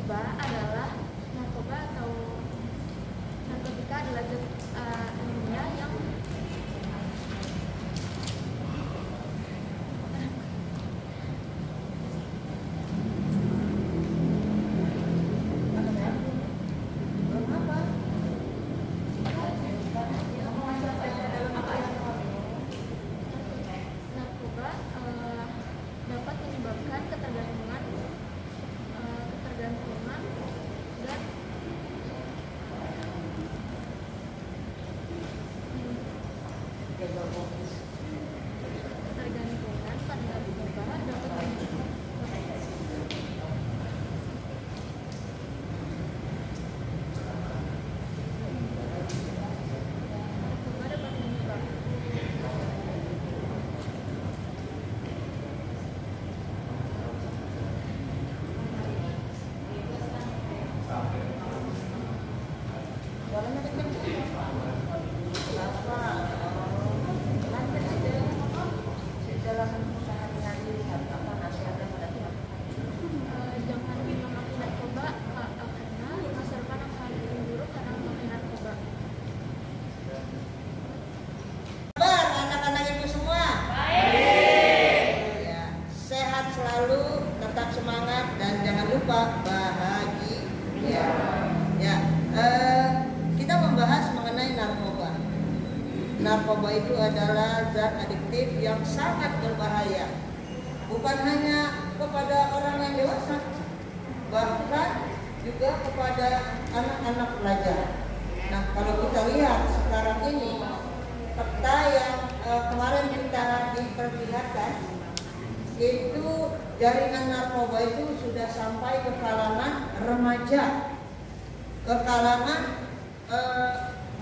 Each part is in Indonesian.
narkoba adalah narkotika adalah zat kimia yang dapat menyebabkan ketergantungan dan ketergantungan pada narkoba dapat jangan memakai narkoba karena masa depan akan lebih buruk karena memakai narkoba. Kabar anak-anak ibu semua? Baik. Ya, sehat selalu, tetap semangat dan jangan lupa bahagia. Ya, kita membahas mengenai narkoba. Narkoba itu adalah zat adiktif yang sangat berbahaya. Bukan hanya kepada orang yang dewasa, bahkan juga kepada anak-anak pelajar. Nah, kalau kita lihat sekarang ini peta yang kemarin kita diperlihatkan, itu jaringan narkoba itu sudah sampai ke kalangan remaja, ke kalangan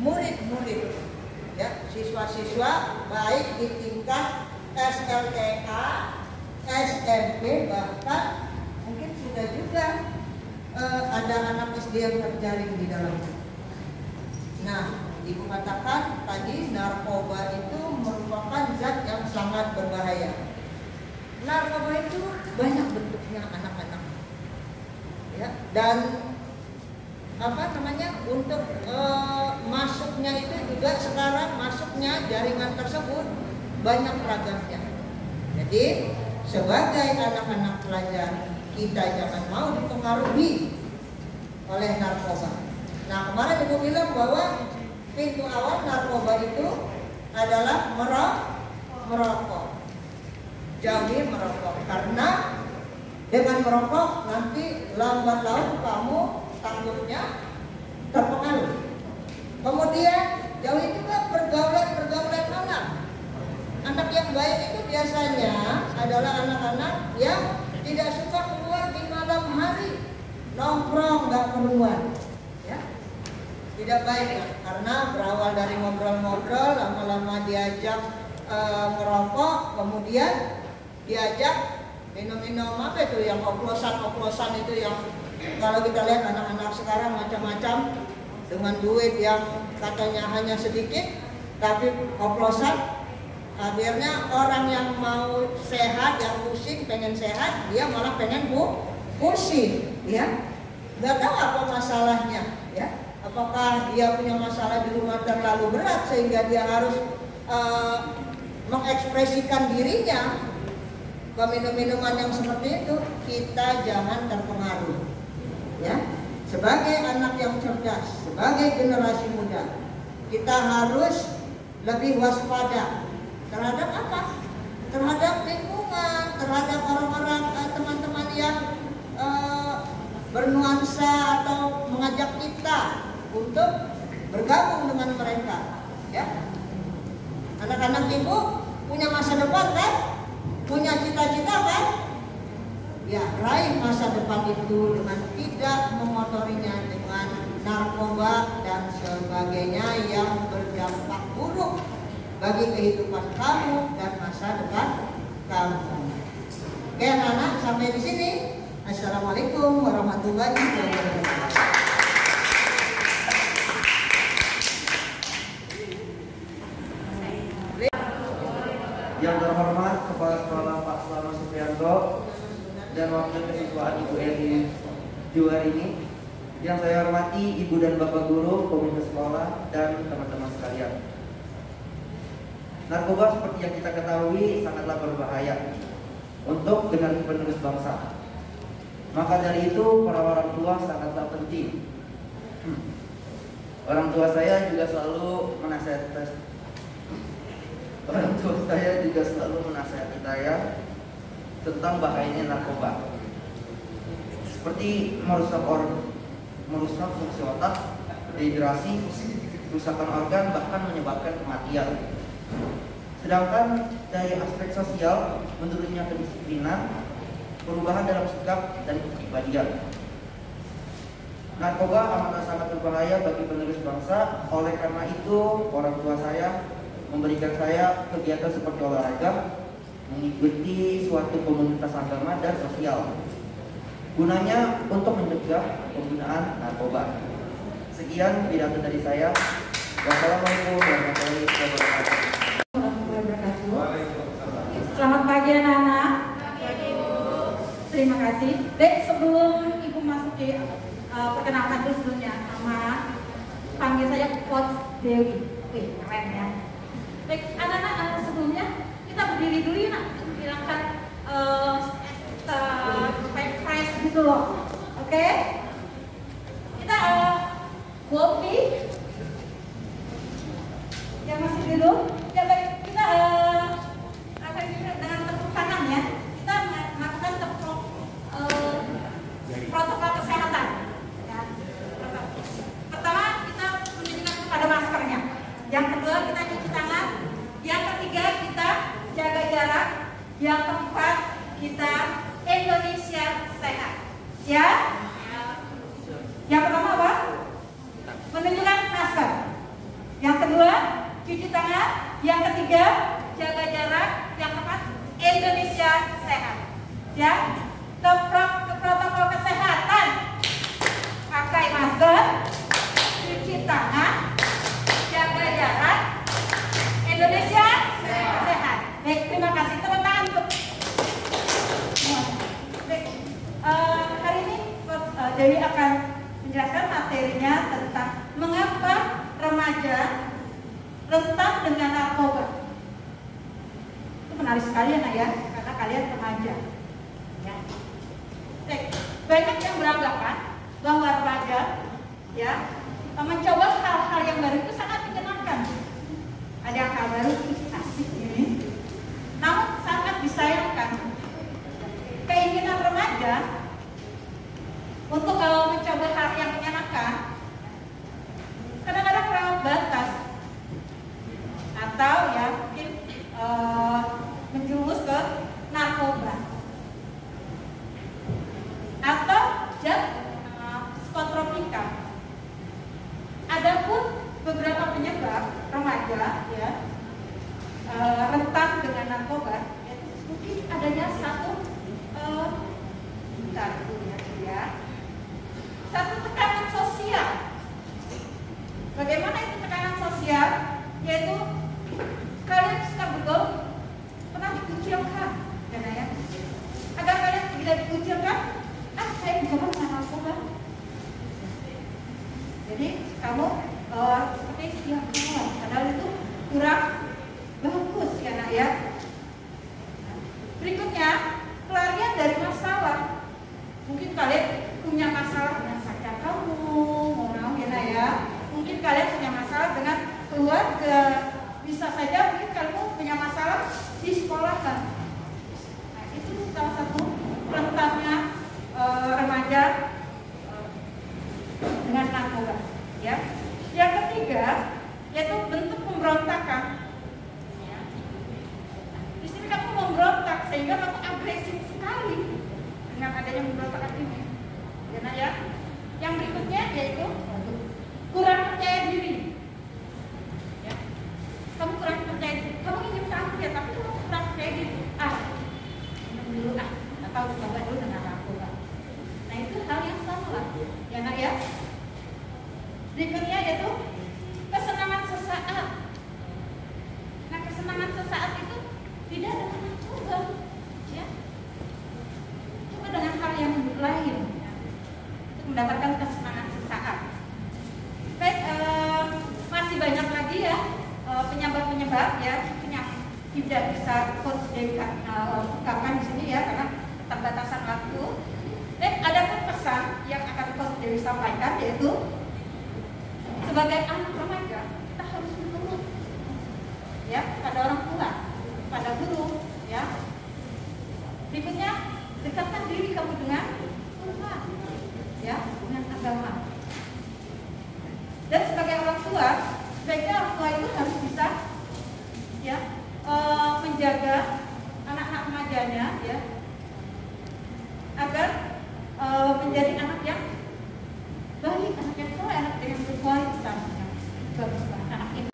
murid-murid, ya, siswa-siswa baik di tingkat SLTA, SMP, bahkan mungkin sudah juga ada anak SD yang terjaring di dalamnya. Nah, Ibu katakan tadi narkoba itu merupakan zat yang sangat berbahaya. Narkoba itu banyak bentuknya anak-anak, ya, dan untuk masuknya itu juga sekarang masuknya jaringan tersebut banyak ragamnya. Jadi sebagai anak-anak pelajar, kita jangan mau dipengaruhi oleh narkoba. Nah, kemarin Ibu bilang bahwa pintu awal narkoba itu adalah merokok. Jauhi merokok, karena dengan merokok nanti lambat laun kamu takutnya terpengaruh. Kemudian jauhi juga pergaulan malam. Anak yang baik itu biasanya adalah anak-anak yang tidak suka keluar di malam hari, nongkrong nggak keluar, ya, tidak baik ya, karena berawal dari ngobrol-ngobrol, lama-lama diajak merokok, kemudian diajak minum-minum apa itu yang oplosan itu yang kalau kita lihat anak-anak sekarang macam-macam dengan duit yang katanya hanya sedikit tapi oplosan. Akhirnya orang yang mau sehat, yang pusing, pengen sehat, dia malah pengen pusing, ya. Nggak tahu apa masalahnya, ya. Apakah dia punya masalah di rumah terlalu berat sehingga dia harus mengekspresikan dirinya ke minum-minuman yang seperti itu. Kita jangan terpengaruh, ya. Sebagai anak yang cerdas, sebagai generasi muda, kita harus lebih waspada terhadap apa? Terhadap lingkungan, terhadap orang-orang, teman-teman yang bernuansa atau mengajak kita untuk bergabung dengan mereka, ya. Anak-anak ibu punya masa depan kan? Punya cita-cita kan? Ya, raih masa depan itu dengan tidak memotorinya dengan narkoba dan sebagainya yang berdampak buruk bagi kehidupan kamu dan masa depan kamu. Oke anak-anak, sampai di sini. Assalamualaikum warahmatullahi wabarakatuh. Yang terhormat Kepala Sekolah Pak Selama Supriyanto dan Wakil Ketua Ibu Eri di hari ini. Yang saya hormati Ibu dan Bapak Guru, komite sekolah, dan teman-teman sekalian. Narkoba seperti yang kita ketahui sangatlah berbahaya untuk generasi penerus bangsa. Maka dari itu para orang tua sangatlah penting. Orang tua saya juga selalu menasihati saya tentang bahayanya narkoba. Seperti merusak fungsi otak, dehidrasi, kerusakan organ, bahkan menyebabkan kematian. Sedangkan dari aspek sosial, menurunnya kedisiplinan, perubahan dalam sikap dan kepribadian. Narkoba amat sangat berbahaya bagi penerus bangsa. Oleh karena itu, orang tua saya memberikan saya kegiatan seperti olahraga, mengikuti suatu komunitas agama dan sosial. Gunanya untuk mencegah penggunaan narkoba. Sekian pidato dari saya. Wassalamualaikum warahmatullahi wabarakatuh. Selamat pagi anak-anak. Terima kasih. Baik, sebelum Ibu masuk ke perkenalkan dulu sebelumnya, nama panggil saya Coach Dewi. Wih, keren ya. Baik, anak-anak, sebelumnya kita berdiri dulu ya, nak. Bilangkan fresh gitu loh. Oke? Kita kopi. Yang masih duduk. Ya baik, kita dengan tepuk tangan ya. Kita melakukan protokol kesehatan. Ya. Pertama, kita menunjukkan kepada maskernya. Yang kedua, kita cuci tangan. Yang ketiga, kita jaga jarak. Yang keempat, kita Indonesia sehat. Ya? Yang pertama apa? Menunjukkan masker. Yang kedua, cuci tangan. Yang ketiga, jaga jarak. Yang keempat, Indonesia sehat. Ya? Ke protokol kesehatan. Pakai masker, cuci tangan, jaga jarak, Indonesia sehat. Baik, terima kasih. Tepuk tangan untuk baik, hari ini Dewi akan menjelaskan materinya tentang mengapa remaja rentan dengan narkoba. Itu menarik sekali ya, Nak, ya, karena kalian remaja. Ya. Baik, banyak yang beranggapan bahwa remaja ya mencoba hal-hal yang baru itu sangat menyenangkan. Ada hal baru itu asik ini. Namun sangat disayangkan keinginan remaja untuk kalau mencoba hal yang menyenangkan kadang-kadang lewat batas atau ya mungkin menjumus ke narkoba atau zat psikotropika. Adapun beberapa penyebab remaja ya rentan dengan narkoba, yaitu mungkin adanya satu satu tekanan sosial. Bagaimana itu tekanan sosial? Yaitu kalian suka bergaul, pernah dikucilkan, ya. Agar kalian tidak dikucilkan, saya mencoba dengan narkoba. Jadi kamu seperti siap keluar, padahal itu kurang bagus ya, Nak, ya. Berikutnya, pelarian dari masalah. Mungkin kalian punya masalah dengan pacar kamu, mau ya, Nak, ya. Mungkin kalian punya masalah dengan keluarga. Bisa saja mungkin kamu punya masalah di sekolah kan. Nah, itu salah satu rentannya remaja dengan narkoba. Ya. Yang ketiga, yaitu bentuk pemberontakan. Ya. Di sini kamu memberontak sehingga kamu agresif sekali dengan adanya pemberontakan ini. Ya. Yang berikutnya yaitu kurang percaya diri. Ya. Kamu kurang percaya diri. Kamu ingin tampil ya, tapi kamu kurang percaya diri. Minum dulu atau coba dulu dengan narkoba. Nah, itu hal yang sama lah. Ya, Nak, ya. Berikutnya yaitu kesenangan sesaat. Nah, kesenangan sesaat itu tidak dengan narkoba, ya. Cuma dengan hal yang lain. Ya. mendapatkan kesenangan sesaat. Baik, masih banyak lagi ya penyebab-penyebab ya yang tidak bisa Coach Dewi ungkapkan di sini ya karena keterbatasan waktu. Baik, ada pun pesan yang akan Coach Dewi sampaikan, yaitu sebagai anak remaja kita harus menurut ya pada orang tua, pada guru ya. Berikutnya, dekatkan diri kamu dengan Tuhan ya, dengan agama. Dan sebagai orang tua, sebaiknya orang tua itu harus bisa ya menjaga anak-anak remajanya ya agar menjadi anak yang baik, anak yang soleh, anak yang berkualitas. Bagus banget anak ini.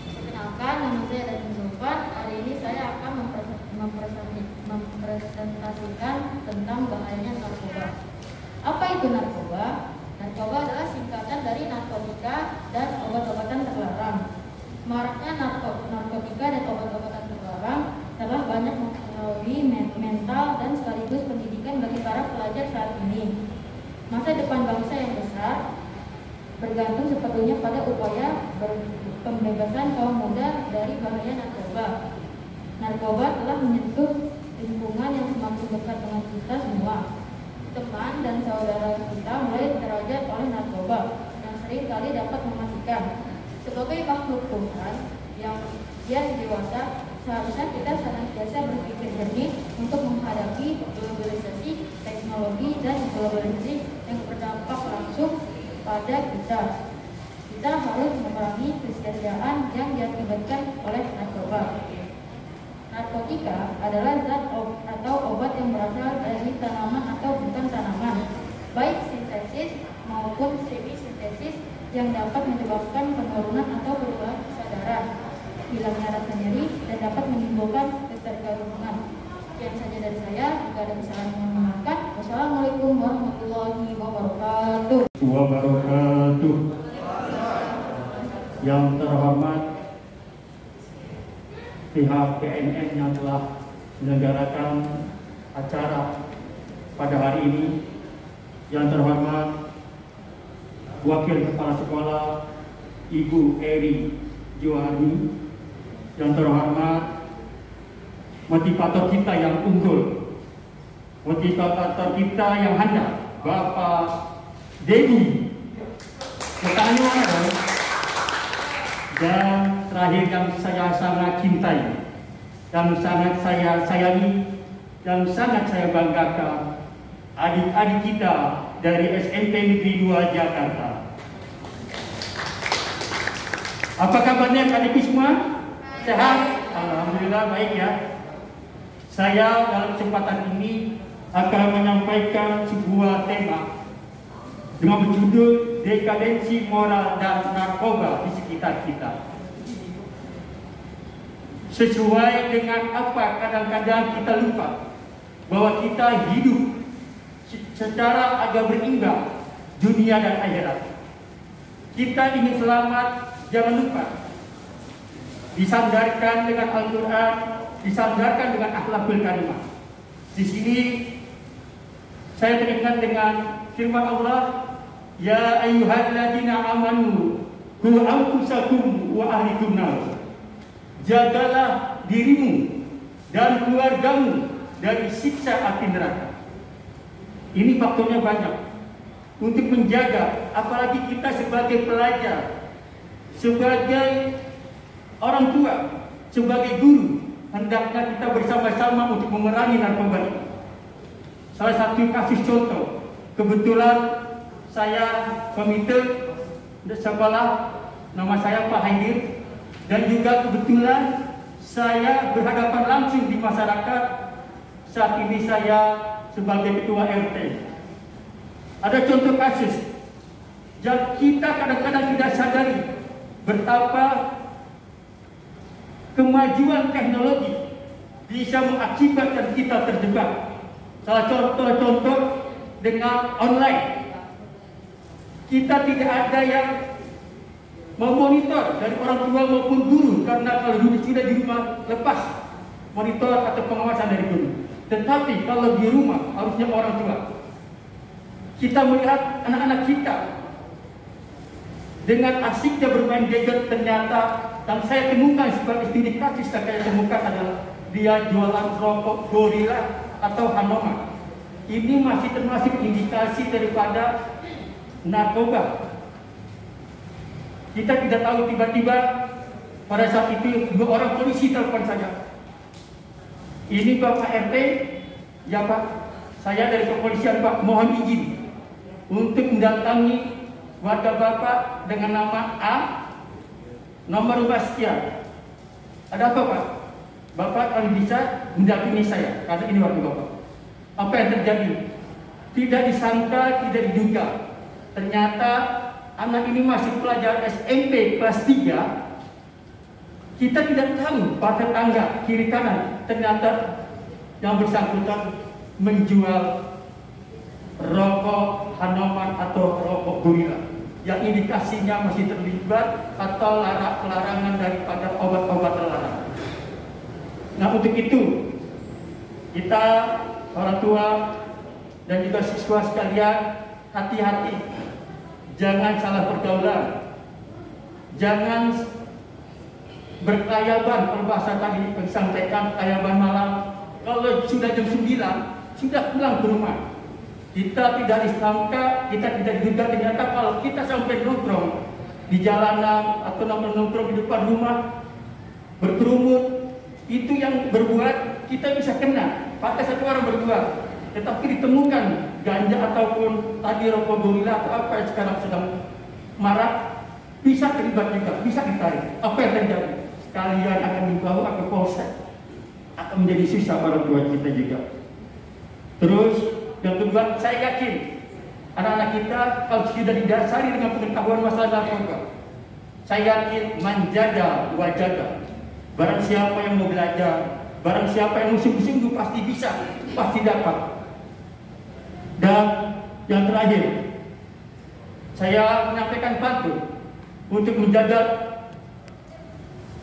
Perkenalkan, nama saya Dani Zulfan. Hari ini saya akan mempresentasikan tentang bahayanya narkoba. Apa itu narkoba? Narkoba adalah singkatan dari narkotika dan obat-obatan terlarang. Maraknya narkotika dan obat-obatan terlarang telah banyak mempengaruhi mental dan sekaligus pendidikan bagi para pelajar saat ini. Masa depan bangsa yang besar bergantung sepenuhnya pada upaya pembebasan kaum muda dari bahaya narkoba. Narkoba telah menyentuh lingkungan yang semakin dekat dengan kita semua. Teman dan saudara kita mulai terajat oleh narkoba yang sering kali dapat mematikan. Sebagai makhluk Tuhan yang dewasa, seharusnya kita senantiasa berpikir jernih untuk menghadapi globalisasi teknologi dan globalisasi yang berdampak langsung pada kita. Kita harus memerangi kesia-siaan yang diakibatkan oleh narkoba. Narkotika adalah zat atau obat yang berasal dari tanaman atau bukan tanaman, baik sintesis maupun semi-sintesis, yang dapat menyebabkan penurunan atau perubahan kesadaran, hilangnya rasa nyeri, dan dapat menimbulkan ketergantungan. Sekian saja dari saya. Jika ada kesalahan yang memaafkan. Wassalamualaikum warahmatullahi wabarakatuh. Yang terhormat pihak PNN yang telah menyelenggarakan acara pada hari ini, yang terhormat Wakil Kepala Sekolah Ibu Eri Johani, yang terhormat motivator kita yang unggul, motivator kita yang handal, Bapak Dedi Pertanyaan, dan terakhir yang saya sangat cintai, yang sangat saya sayangi, yang sangat saya banggakan, adik-adik kita dari SMP Negeri 2 Jakarta. Apa kabarnya adik semua? Sehat? Alhamdulillah baik ya. Saya dalam kesempatan ini akan menyampaikan sebuah tema dengan berjudul dekadensi moral dan narkoba di sekitar kita. Sesuai dengan apa kadang-kadang kita lupa bahwa kita hidup secara agak berimbang dunia dan akhirat. Kita ingin selamat, jangan lupa disandarkan dengan Al-Quran, disandarkan dengan akhlakul karimah. Di sini saya teringat dengan firman Allah, ya ayyuhalladzina amanu qu anfusakum wa ahlikum nar. Jagalah dirimu dan keluargamu dari siksa api neraka. Ini faktornya banyak untuk menjaga, apalagi kita sebagai pelajar, sebagai orang tua, sebagai guru, hendaknya kita bersama-sama untuk memerangi narkoba ini. Salah satu kasus contoh, kebetulan saya komite sekolah, nama saya Pak Haidir, dan juga kebetulan saya berhadapan langsung di masyarakat. Saat ini saya sebagai ketua RT. Ada contoh kasus yang kita kadang-kadang tidak sadari betapa kemajuan teknologi bisa mengakibatkan kita terjebak. Salah contoh dengan online. Kita tidak ada yang memonitor dari orang tua maupun guru, karena kalau dulu sudah di rumah lepas monitor atau pengawasan dari guru. Tetapi kalau di rumah harusnya orang tua. Kita melihat anak-anak kita dengan asiknya bermain gadget, ternyata yang saya temukan sebagai studi praktis yang saya temukan adalah dia jualan rokok Gorilla atau Hanoman. Ini masih termasuk indikasi daripada narkoba. Kita tidak tahu, tiba-tiba pada saat itu 2 orang polisi telepon saya. Ini Bapak RT, ya Pak, saya dari kepolisian Pak, mohon izin untuk mendatangi warga Bapak dengan nama A, nomor rumah sekian. Ada apa Pak? Bapak kalau bisa mendampingi saya, karena ini warga Bapak. Apa yang terjadi? Tidak disangka, tidak diduga. Ternyata anak ini masih pelajar SMP kelas 3. Kita tidak tahu pada tetangga kiri kanan. Ternyata yang bersangkutan menjual rokok Hanoman atau rokok Gorilla, yang indikasinya masih terlibat atau pelarangan daripada obat-obat terlarang. Nah, untuk itu kita orang tua dan juga siswa sekalian hati-hati, jangan salah pergaulan, jangan berkelayaban. Kalau bahasa tadi disampaikan kelayaban malam, kalau sudah jam 9 sudah pulang ke rumah. Kita tidak disangka, kita tidak diduga, ternyata kalau kita sampai nongkrong di jalanan atau nongkrong di depan rumah berkerumun, itu yang berbuat kita bisa kena. Pada satu orang berdua, tetapi ditemukan ganja ataupun tadi rokok Gorilla atau apa yang sekarang sedang marak, bisa terlibat juga, bisa ditarik. Apa yang terjadi? Kalian akan dibawa ke polsek, akan menjadi sisa orang tua kita juga. Terus yang kedua, saya yakin anak-anak kita kalau sudah didasari dengan pengetahuan masalah narkoba, saya yakin manjaga wajaga. Barang siapa yang mau belajar, barang siapa yang sungguh-sungguh pasti bisa, pasti dapat. Dan yang terakhir, saya menyampaikan pantun untuk menjaga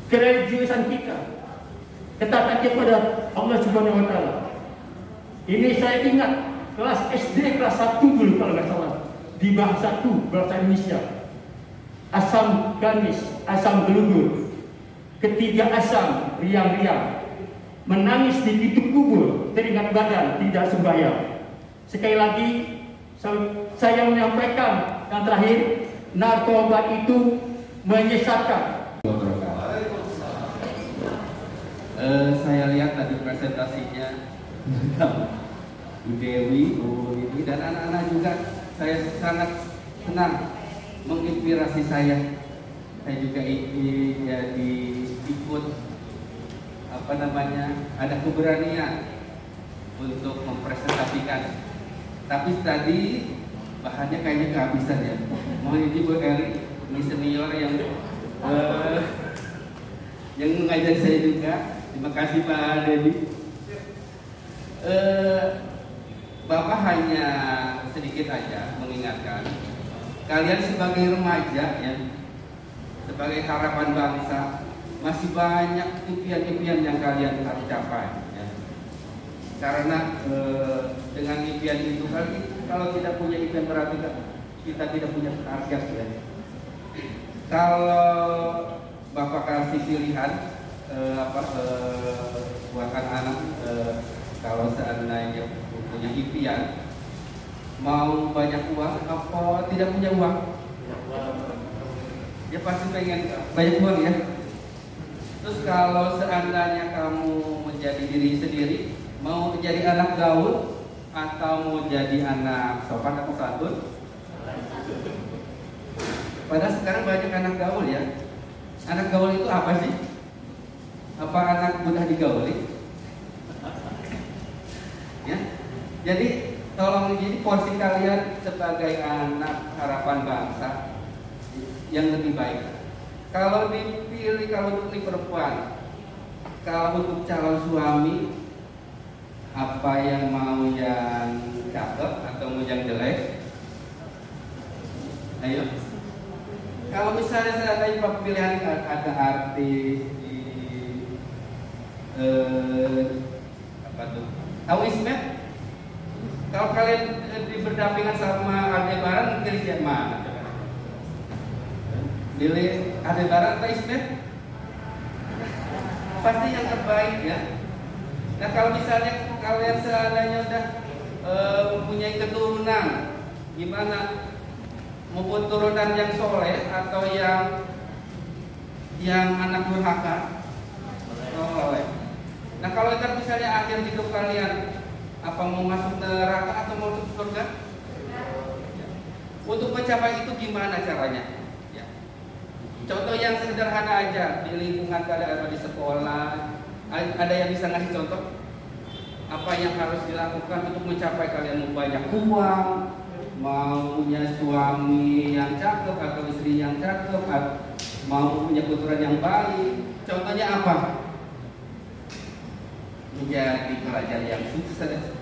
kereligiusan kita, ketaatan kepada Allah Subhanahu wa Ta'ala. Ini saya ingat kelas SD kelas 1 dulu kalau nggak salah, di bahasa 1 bahasa Indonesia. Asam ganis, asam gelugur, ketiga asam riang-riang, menangis di titik kubur, teringat badan tidak sembahyang. Sekali lagi saya menyampaikan yang terakhir, narkoba itu menyesatkan. Saya lihat tadi presentasinya Bu Dewi, Bu Lili, dan anak-anak juga, saya sangat senang, menginspirasi saya. Saya juga jadi ikut ada keberanian untuk mempresentasikan. Tapi tadi bahannya kayaknya kehabisan ya. Mohon izin Bu Eri, ini senior yang mengajar saya juga. Terima kasih Pak Dedi. Bapak hanya sedikit aja mengingatkan kalian sebagai remaja ya, sebagai harapan bangsa, masih banyak impian-impian yang kalian harus capai ya. Karena dengan impian itu kalau tidak punya impian berarti kita tidak punya target ya. Kalau Bapak kasih pilihan buat anak-anak, kalau seandainya punya impian, mau banyak uang apa tidak punya uang, dia pasti pengen banyak uang ya. Terus kalau seandainya kamu menjadi diri sendiri, mau jadi anak gaul atau mau jadi anak sopan atau santun? Padahal sekarang banyak anak gaul ya. Anak gaul itu apa sih? Apa anak mudah digauli? Ya. Jadi tolong ini porsi kalian sebagai anak harapan bangsa yang lebih baik. Kalau dipilih, kalau untuk perempuan, kalau untuk calon suami, apa yang mau yang cakep atau mau yang jelek? Ayo. Kalau misalnya seandainya pilihan ada artis, Tahu Ismet? Kalau kalian berdampingan sama Aldebaran, pilih yang mana? Pilih Aldebaran atau Ismet? Pasti yang terbaik ya. Nah kalau misalnya kalian seandainya udah mempunyai keturunan, gimana? Mau turunan yang soleh atau yang anak durhaka? Soleh. Nah kalau kan misalnya akhir hidup kalian apa mau masuk neraka atau mau masuk surga? Untuk mencapai itu gimana caranya? Ya. Contoh yang sederhana aja di lingkungan kalian atau di sekolah, ada yang bisa ngasih contoh? Apa yang harus dilakukan untuk mencapai kalian mau banyak uang, mau punya suami yang cakep atau istri yang cakep, mau punya keturunan yang baik? Contohnya apa? Menjadi pelajar yang sukses,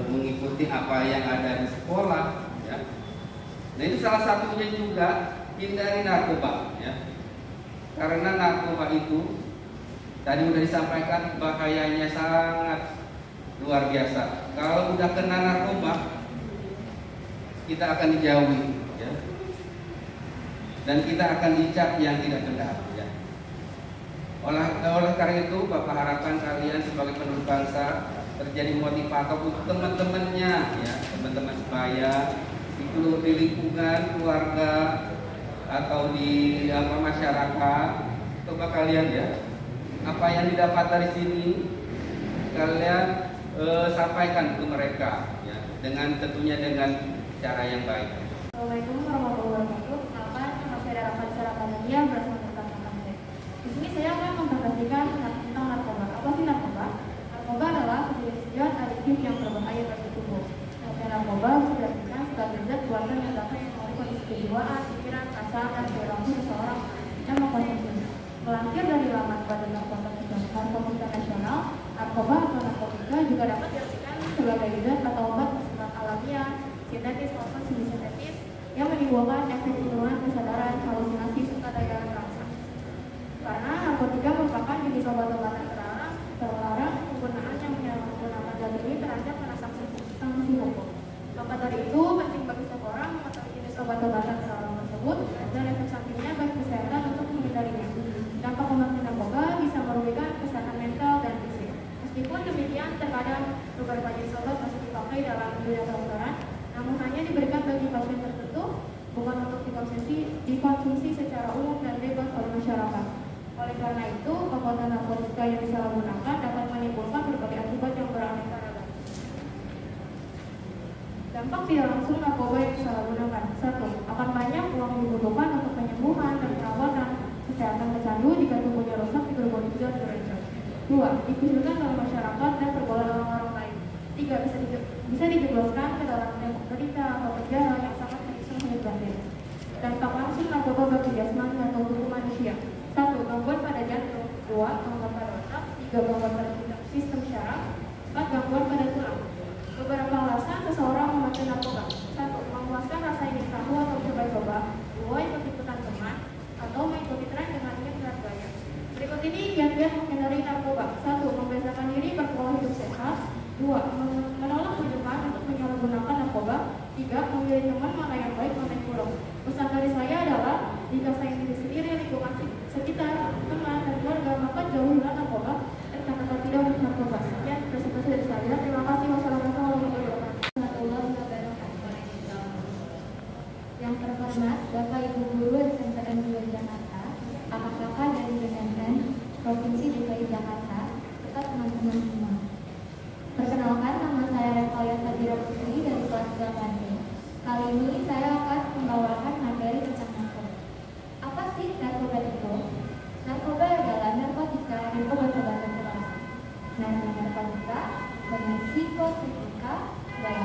mengikuti apa yang ada di sekolah ya. Nah itu salah satunya juga hindari narkoba ya. Karena narkoba itu tadi sudah disampaikan bahayanya sangat luar biasa. Kalau udah kena narkoba kita akan dijauhi ya. Dan kita akan dicap yang tidak benar ya. Oleh karena itu Bapak harapkan kalian sebagai penerus bangsa terjadi motivator untuk teman-temannya ya, teman-teman sebaya itu di lingkungan keluarga atau di masyarakat. Coba kalian ya, apa yang didapat dari sini kalian sampaikan ke mereka ya, tentunya dengan cara yang baik. Assalamualaikum warahmatullahi wabarakatuh. Nama saya Rafa Sarapania berasal dari Kabupaten. Di sini saya akan mempresentasikan tentang narkoba. Apa sih narkoba? Narkoba adalah sejenis zat adiktif yang berbahaya bagi tubuh. Narkoba diartikan sebagai zat buatan yang dapat mempengaruhi kondisi kejiwaan, pikiran, rasa, dan perilaku seseorang yang mengkonsumsinya. Melansir dari laman Badan Narkotika Nasional, narkoba atau narkotika juga dapat diartikan sebagai zat atau obat bersifat alamiah, sintetis maupun semi-sintetis yang menimbulkan efek penurunan kesadaran, halusinasi, serta daya rasa. Karena narkotika merupakan jenis obat-obatan terlarang, penggunaan yang menggunakan zat ini terancam kena sanksi hukum. Maka dari itu penting bagi seseorang mengetahui jenis obat-obatan terlarang tersebut dan efek sampingnya bagi kesehatan untuk menghindarinya. Dampak pemakaian narkoba bisa merugikan kesehatan mental dan fisik. Meskipun demikian, terkadang beberapa jenis obat masih dipakai dalam dunia kedokteran, namun hanya diberikan bagi pasien tertentu, bukan untuk dikonsumsi secara umum dan bebas oleh masyarakat. Oleh karena itu, penggunaan narkotika yang disalahgunakan dapat menimbulkan berbagai akibat yang beraneka ragam. Dampak tidak langsung narkoba yang disalahgunakan. 1. Akan banyak uang dibutuhkan untuk penyembuhan dan perawatan kesehatan pecandu jika tubuhnya rusak digerogoti dan direncang. 2. Dikucilkan dalam masyarakat dan pergaulan orang lain. 3. Bisa dijebloskan ke dalam berita atau penjara yang sangat menyiksa hidup batin. Dampak langsung narkoba bagi jasmani atau tubuh manusia. 1. Gangguan pada jantung. 2. Gangguan pada otak. 3. Gangguan pada sistem syaraf. 4. Gangguan pada tulang. Beberapa alasan seseorang memakai narkoba. 1. Memuaskan rasa ingin tahu atau coba-coba. 2. Ikut-ikutan teman atau mengikuti tren dengan ingin berat gaya. Berikut ini kiat-kiat menghindari narkoba. 1. Membiasakan diri berpola hidup sehat. 2. Menolak tujuan untuk menyalahgunakan narkoba. 3. Memilih teman mana yang baik, mana yang buruk. Pesan dari saya adalah jika saya diri sendiri, lingkungan sekitar, teman, dan keluarga, maka jauhilah narkoba dan kata-kata tidak untuk narkoba. Sekian presentasi dari saya. Terima kasih. Wassalamualaikum warahmatullahi wabarakatuh. Yang terhormat Bapak Ibu Guru SMPN 2 Jakarta, kakak-kakak dari BNN Provinsi DKI Jakarta, serta teman-teman semua. Perkenalkan, nama saya Revalia Sadira Putri dari kelas 8D. Kali ini saya akan membawakan materi tentang narkoba. Apa sih narkoba itu? Narkoba adalah narkotika dan obat-obatan terlarang. Narkotika dengan psikotropika dan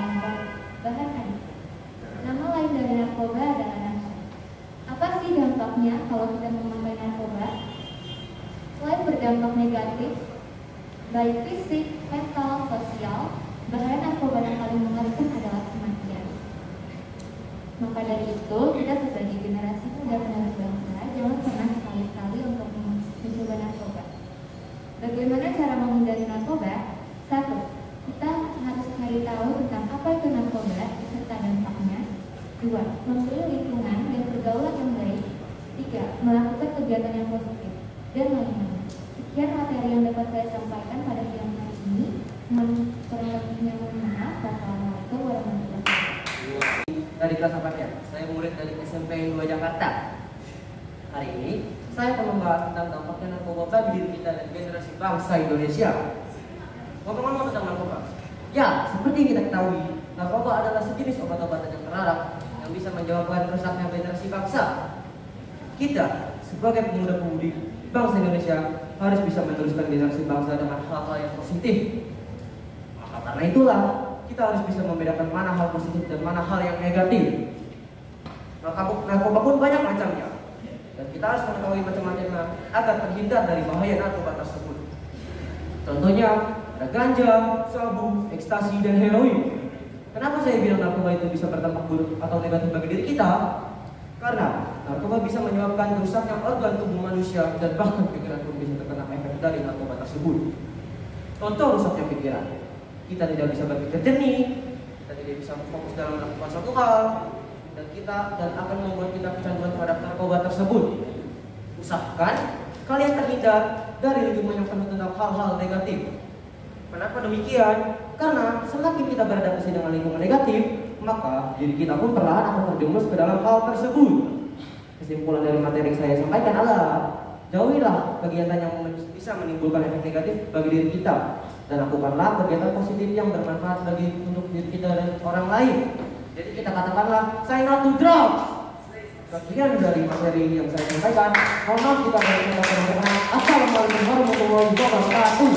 bahan adiktif. Nama lain dari narkoba adalah narkoba. Apa sih dampaknya kalau kita memakai narkoba? Selain berdampak negatif, baik fisik, mental, sosial, bahaya narkoba yang paling mengerikan adalah kematian. Maka dari itu, kita sebagai generasi muda penerus bangsa, jangan pernah sekali-kali untuk mencoba narkoba. Bagaimana cara menghindari dan lain-lain. Sekian materi yang dapat saya sampaikan pada siang hari ini. Kurang lebihnya mohon maaf. Wassalamualaikum warahmatullahi wabarakatuh. Dari kelas 4 ya, saya murid dari SMP 2 Jakarta. Hari ini saya akan membahas tentang dampaknya narkoba bagi diri kita dan generasi bangsa Indonesia. Ngomong-ngomong tentang narkoba, ya seperti yang kita ketahui, narkoba adalah sejenis obat-obatan yang terlarang yang bisa menyebabkan rusaknya generasi bangsa. Kita sebagai pemuda-pemudi bangsa Indonesia harus bisa meneruskan generasi bangsa dengan hal-hal yang positif. Maka karena itulah kita harus bisa membedakan mana hal positif dan mana hal yang negatif. Narkoba pun banyak macamnya, dan kita harus mengetahui macam-macamnya agar terhindar dari bahaya narkoba tersebut. Contohnya ada ganja, sabu, ekstasi, dan heroin. Kenapa saya bilang narkoba itu bisa berdampak buruk atau negatif bagi diri kita? Karena narkoba bisa menyebabkan rusaknya organ tubuh manusia dan bahkan pikiran pun bisa terkena efek dari narkoba tersebut. Contoh rusaknya pikiran, kita tidak bisa berpikir jernih, kita tidak bisa fokus dalam melakukan suatu hal, dan akan membuat kita kecanduan terhadap narkoba tersebut. Usahakan kalian terhindar dari lingkungan yang penuh tentang hal-hal negatif. Kenapa demikian? Karena semakin kita beradaptasi dengan lingkungan negatif, maka diri kita pun perlahan akan terjerumus ke dalam hal tersebut. Kesimpulan dari materi yang saya sampaikan adalah jauhilah kegiatan yang bisa menimbulkan efek negatif bagi diri kita, dan lakukanlah kegiatan positif yang bermanfaat untuk diri kita dan orang lain. Jadi kita katakanlah say no to drugs. Sekian dari materi yang saya sampaikan. Mohon maaf jika ada yang tidak berkenan. Assalamualaikum warahmatullahi wabarakatuh.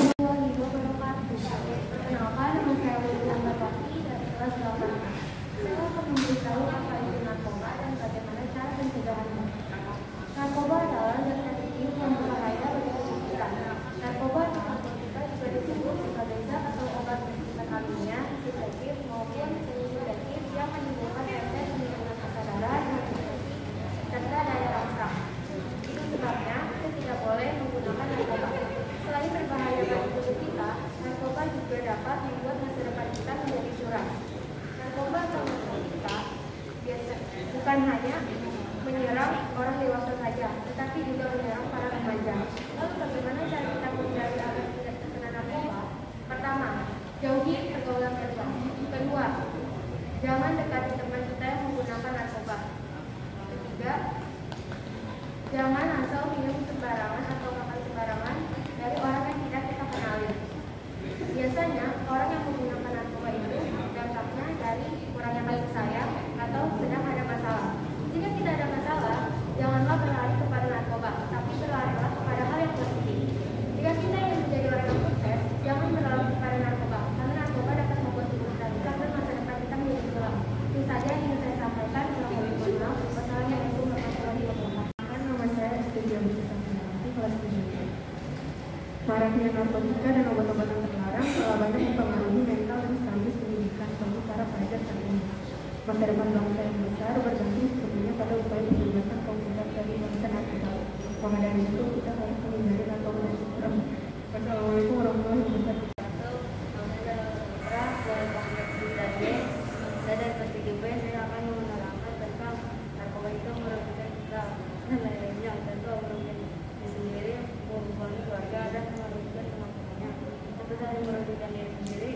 Perkenalkan, nama saya Lilian Bataki dari kelas 8. Saya akan memberitahu apa itu narkoba dan bagaimana cara pencegahannya. Narkoba adalah zat adiktif yang berbahaya bagi tubuh kita. Narkoba atau narkotika juga disebut sebagai zat atau obat bersifat alamiah, sintetik maupun semi-sintetik yang menimbulkan efek penurunan kesadaran, halusinasi, serta daya rasa. Itu sebabnya kita tidak boleh menggunakan narkoba. Selain berbahaya bagi tubuh kita, narkoba juga dapat membuat masa depan kita menjadi suram. Narkoba atau narkotika bukan hanya menyerang orang dewasa saja, tetapi juga menyerang para remaja. Lalu bagaimana cara kita menghindari agar tidak terkena narkoba? Pertama, jauhi pergaulan bebas. Kedua, jangan dekati teman kita yang menggunakan narkoba. Ketiga, jangan asal minum sembarangan atau makan sembarangan dari orang yang tidak kita kenali. Biasanya orang yang menggunakan narkoba itu dampaknya dari kurangnya kasih sayang atau sedang ada masalah. Jika tidak ada masalah, janganlah berlari kepada narkoba, tapi berlarilah kepada hal yang positif. Jika kita ingin menjadi orang yang sukses, jangan berlari kepada narkoba, karena narkoba dapat membuat tubuh kita rusak dan masa depan kita menjadi gelap. Itu saja yang ingin saya sampaikan. Wassalamualaikum warahmatullahi wabarakatuh. Nama saya Estudian Bisakti, kelas 7. Maraknya narkotika dan obat-obatan terlarang telah banyak mempengaruhi mental dan status pendidikan bagi para pelajar saat ini. Masa depan bangsa yang besar bergantung sepenuhnya pada upaya pembebasan komunitas dari bangsa narkoba. Maka dari itu kita harus menghindari narkoba dan suram. Wassalamualaikum warahmatullahi wabarakatuh. Saya dari kelas 7B, saya akan menerangkan tentang narkoba itu merugikan kita dan lainnya, tentu merugikan diri sendiri, merugikan keluarga dan merugikan teman-temannya. Tentu dari merugikan diri sendiri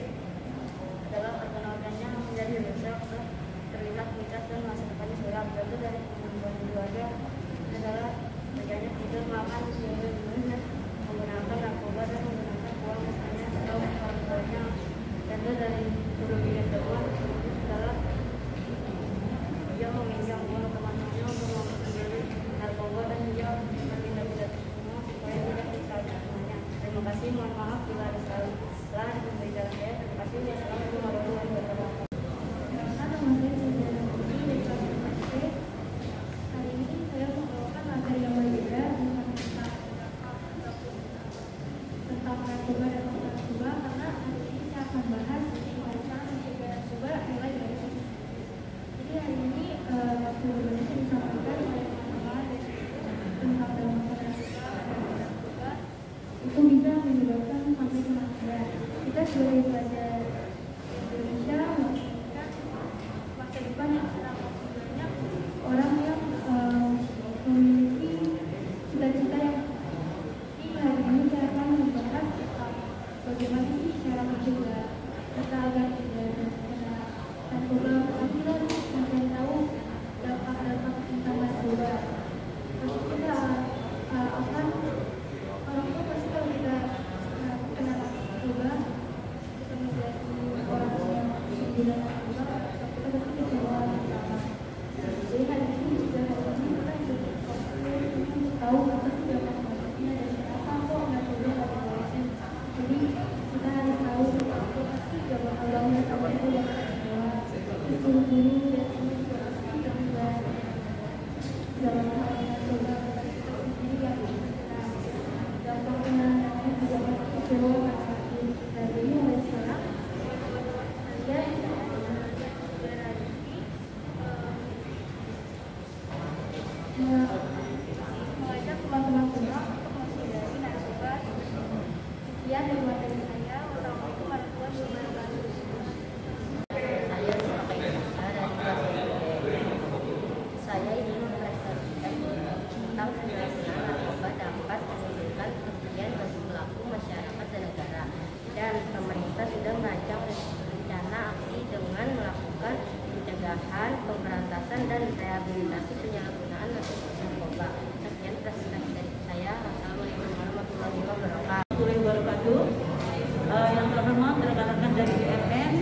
adalah perkenalkannya menjadi rusak, terlihat mitas dan masa depannya suram. Tentu dari merugikan keluarga adalah kerjanya tidur, makan, menggunakan narkoba dan menggunakan uang misalnya atau orang tuanya. Tentu dari merugikan teman adalah dia meminjam uang teman-temannya untuk membeli narkoba dan dia berpindah-pindah semua supaya tidak disalahkan semuanya. Terima kasih, mohon maaf bila ada salah di pemberitaan saya. Terima kasih. Wassalamualaikum warahmatullahi wabarakatuh. Hari ini saya membawakan materi yang berbeda tentang narkoba dan narkoba, karena hari ini saya akan bahas tentang narkoba dan narkoba mulai dari sini. Jadi hari ini sebenarnya disampaikan oleh teman-teman tentang narkoba dan narkoba itu bisa menyebabkan sampai kematian. Kita sebagai pelajar Indonesia menginginkan masa depan yang cerah, banyak orang yang memiliki cita-cita yang bagaimana sih cara mencegah kita agar tidak kena narkoba? Kita mencari tahu dampak-dampak tentang narkoba. Pasti kita akan orang tua pasti kalau kita kena narkoba, kita menjadi orang yang gila narkoba, kita pasti kecewa. Jadi hari ini juga hari ini kita juga tahu apa sih dampak-dampaknya dan apa kok narkoba pada adolesen. Jadi kita harus tahu apa pasti dampak awalnya sama itu yang kecewa. Guru-guru dan semua juga pasti terlibat dalam hal narkoba kita sendiri yang dampaknya juga pasti kecewa pada saat ini. Dan ini mulai sekarang saya mengajak teman-teman semua untuk menghindari narkoba. Sekian dari materi saya. Wassalamualaikum warahmatullahi wabarakatuh. Saya sebagai peserta dari kelas saya ingin mempresentasikan tentang bagaimana narkoba dapat menimbulkan kerugian bagi pelaku masyarakat dan negara. Dan pemerintah sudah merancang rencana aksi dengan melakukan pencegahan, pemberantasan, dan rehabilitasi penyalahgunaan narkoba. Sekian presentasi dari saya. Wassalamualaikum warahmatullahi wabarakatuh. Yang terhormat rekan-rekan dari BMN,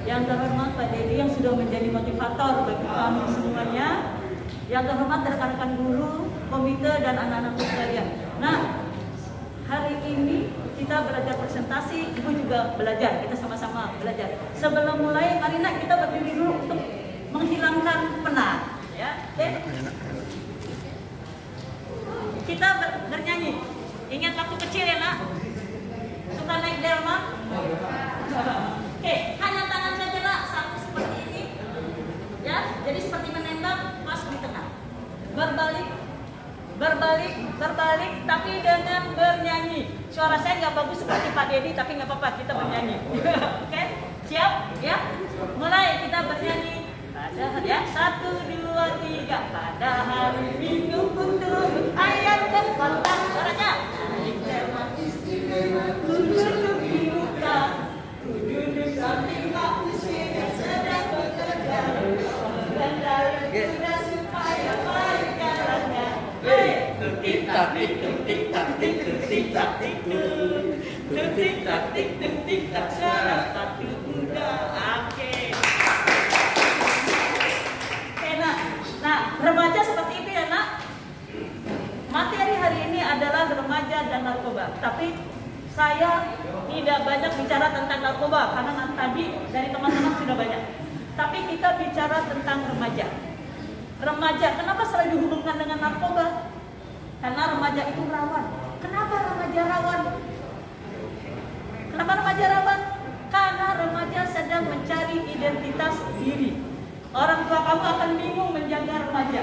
yang terhormat Pak Dedi yang sudah menjadi motivator bagi kami semuanya, yang terhormat rekan-rekan guru, komite, dan anak-anak sekalian. Nah, hari ini kita belajar presentasi, Ibu juga belajar, kita sama-sama belajar. Sebelum mulai, mari nak kita berdiri dulu untuk menghilangkan penat, ya. Oke? Kita bernyanyi. Ingat waktu kecil ya nak? Suka naik delman? Oke, hanya tangan saja nak, satu seperti ini, ya. Jadi seperti menembak, pas di tengah. Berbalik, berbalik, berbalik, tapi dengan bernyanyi. Suara saya nggak bagus seperti Pak Dedi, tapi nggak apa-apa, kita bernyanyi. Oke, siap? Ya. Mulai kita bernyanyi. Pada ya, 1, 2, 3. Pada hari Minggu untuk ayat dan kotak. Suaranya. Duduk di muka, duduk samping Pak Usir yang sedang bekerja. Dan dari sudah supaya baik jalannya. Tik tak tik tik tak tik tik tak tik tik tak tik tik tak suara satu muda. Oke. Nah, remaja seperti itu ya nak. Materi hari ini adalah remaja dan narkoba. Tapi saya tidak banyak bicara tentang narkoba karena tadi dari teman-teman sudah banyak. Tapi kita bicara tentang remaja. Remaja, kenapa selalu dihubungkan dengan narkoba? Karena remaja itu rawan. Kenapa remaja rawan? Kenapa remaja rawan? Karena remaja sedang mencari identitas diri. Orang tua kamu akan bingung menjaga remaja.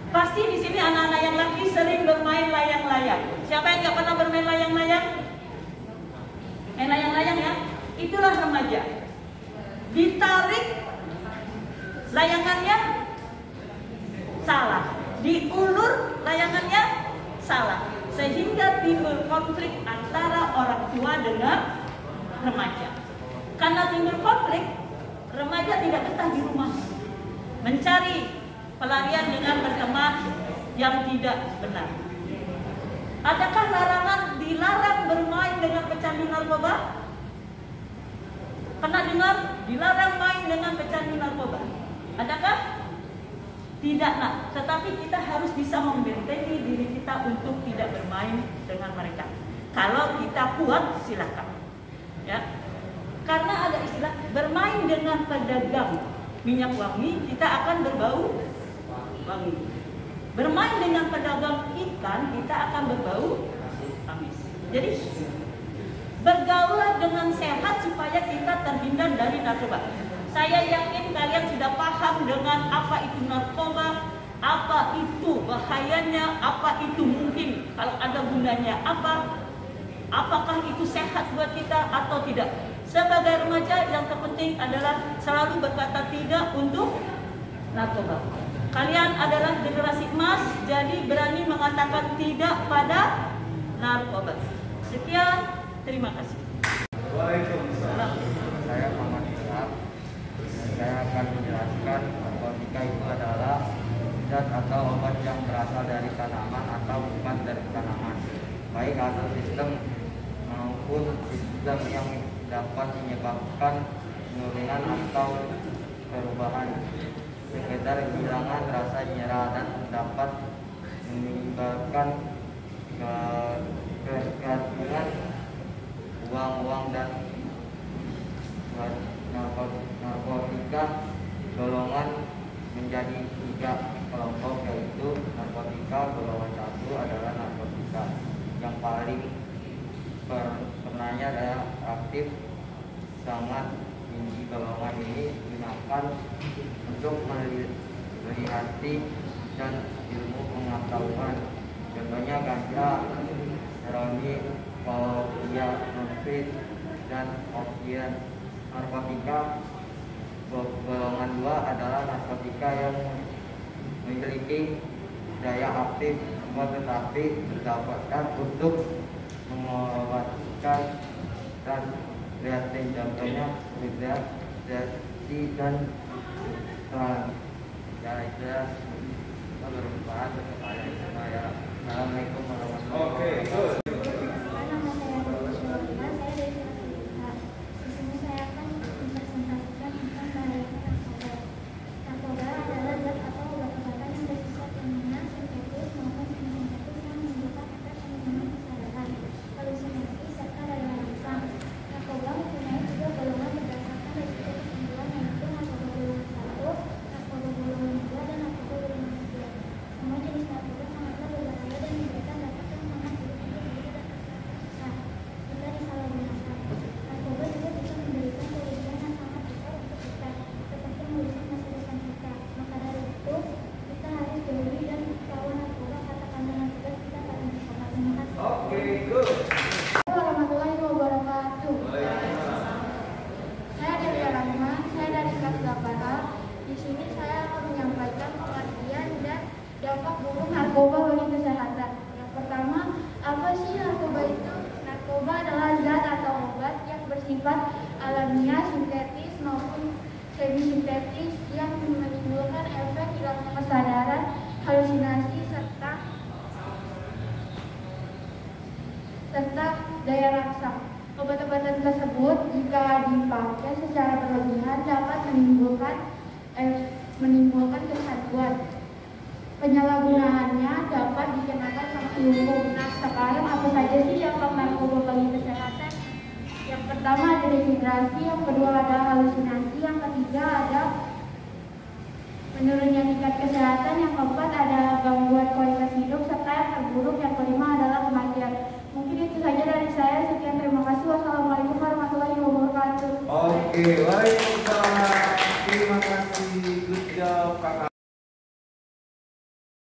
Pasti di sini anak-anak yang laki sering bermain layang-layang. Siapa yang nggak pernah bermain layang-layang? Main layang-layang ya? Itulah remaja. Ditarik layangannya salah, diulur layangannya salah, sehingga timbul konflik antara orang tua dengan remaja. Karena timbul konflik, remaja tidak betah di rumah, mencari pelarian dengan berteman yang tidak benar. Adakah larangan dilarang bermain dengan pecandu narkoba? Pernah dengar dilarang main dengan pecandu narkoba? Adakah? Tidak nak. Tetapi kita harus bisa membentengi diri kita untuk tidak bermain dengan mereka. Kalau kita kuat, silakan. Ya. Karena ada istilah bermain dengan pedagang minyak wangi, kita akan berbau wangi. Bermain dengan pedagang ikan, kita akan berbau amis. Jadi bergaullah dengan sehat supaya kita terhindar dari narkoba. Saya yakin kalian sudah paham dengan apa itu narkoba, apa itu bahayanya, apa itu mungkin kalau ada gunanya apa, apakah itu sehat buat kita atau tidak. Sebagai remaja yang terpenting adalah selalu berkata tidak untuk narkoba. Kalian adalah generasi emas, jadi berani mengatakan tidak pada narkoba. Sekian, Terima kasih. Waalaikumsalam. Saya Muhammad Ilham. Saya akan menjelaskan narkotika itu adalah zat atau obat yang berasal dari tanaman atau bukan dari tanaman, baik hasil sistem maupun sistem yang dapat menyebabkan penurunan atau perubahan, sekedar kehilangan rasa nyerah dan dapat menimbulkan ketergantungan uang dan narkotika golongan menjadi 3 kelompok, yaitu narkotika golongan 1 adalah narkotika yang paling pernahnya adalah aktif sangat tinggi. Golongan ini digunakan untuk melihati dan ilmu pengetahuan, contohnya ganja, heroin, kopiah, morfin, dan opiat. Narkotika golongan 2 adalah narkotika yang memiliki daya aktif tetapi didapatkan untuk mengobatkan dan reaksi, contohnya reaksi dan bermanfaat kepada saya. Assalamualaikum warahmatullahi wabarakatuh. Nama saya Dr. Syarifah, saya dari Kelas 5. Di sini saya akan mempresentasikan tentang bahaya narkoba. Narkoba adalah zat atau obat-obatan yang bersifat kimia, sintetis maupun semi-sintetis yang menimbulkan efek penurunan kesadaran, halusinasi, serta daya rangsang. Narkoba mempunyai 3 golongan berdasarkan risiko kecanduan, yaitu narkoba golongan 1, narkoba golongan 2, dan narkoba golongan 3. Semua jenis narkoba sangatlah berbahaya dan memberikan dampak yang sangat buruk untuk diri dan masyarakat jika disalahgunakan. Narkoba juga bisa memberikan kerugian yang sangat besar untuk kita, seperti merusak masa depan kita. Maka dari itu, kita harus jauhi dan tahu narkoba kata kandungan tugas kita pada narkoba. Terima kasih. Assalamualaikum warahmatullahi wabarakatuh. Saya dari Rahma, saya dari kelas 8A. Di sini saya akan menyampaikan pengertian dan dampak buruk narkoba bagi kesehatan. Yang pertama, apa sih narkoba itu? Narkoba adalah zat atau obat yang bersifat alamiah, sintetis maupun semi-sintetis yang menimbulkan efek hilangnya kesadaran, halusinasi, serta daya rangsang. Obat-obatan tersebut jika dipakai secara berlebihan dapat menimbulkan kecanduan. Penyalahgunaannya dapat dikenakan sanksi hukum. Nah, sekarang apa saja sih dampak narkoba bagi kesehatan? Yang pertama ada dehidrasi, yang kedua ada halusinasi, yang ketiga ada menurunnya tingkat kesehatan, yang keempat ada gangguan